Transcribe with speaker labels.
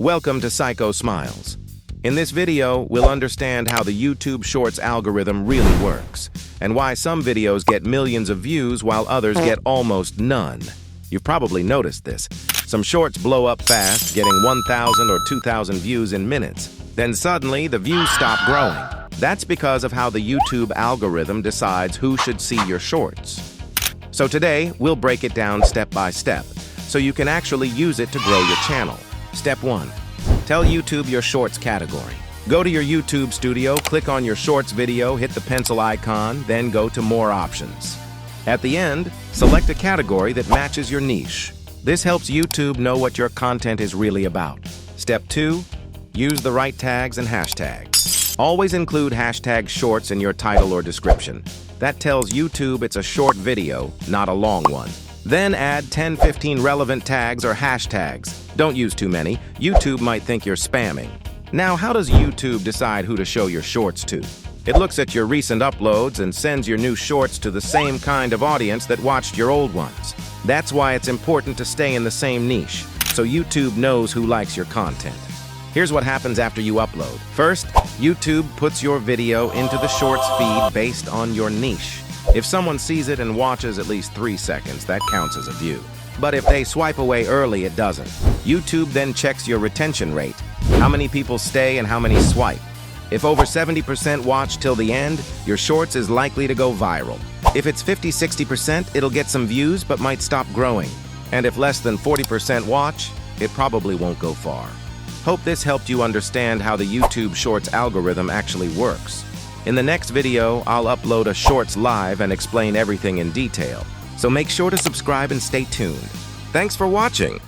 Speaker 1: Welcome to Psycho Smiles. In this video, we'll understand how the YouTube Shorts algorithm really works, and why some videos get millions of views while others get almost none. You've probably noticed this. Some shorts blow up fast, getting 1,000 or 2,000 views in minutes. Then suddenly, the views stop growing. That's because of how the YouTube algorithm decides who should see your shorts. So today, we'll break it down step by step, so you can actually use it to grow your channel. Step 1. Tell YouTube your shorts category. Go to your YouTube studio, click on your shorts video, hit the pencil icon, then go to more options. At the end, select a category that matches your niche. This helps YouTube know what your content is really about. Step 2. Use the right tags and hashtags. Always include hashtag shorts in your title or description. That tells YouTube it's a short video, not a long one. Then add 10-15 relevant tags or hashtags. Don't use too many. YouTube might think you're spamming. Now, how does YouTube decide who to show your shorts to? It looks at your recent uploads and sends your new shorts to the same kind of audience that watched your old ones. That's why it's important to stay in the same niche, so YouTube knows who likes your content. Here's what happens after you upload. First, YouTube puts your video into the shorts feed based on your niche. If someone sees it and watches at least 3 seconds, that counts as a view. But if they swipe away early, it doesn't. YouTube then checks your retention rate, how many people stay and how many swipe. If over 70% watch till the end, your shorts is likely to go viral. If it's 50-60%, it'll get some views but might stop growing. And if less than 40% watch, it probably won't go far. Hope this helped you understand how the YouTube Shorts algorithm actually works. In the next video, I'll upload a Shorts live and explain everything in detail. So make sure to subscribe and stay tuned. Thanks for watching!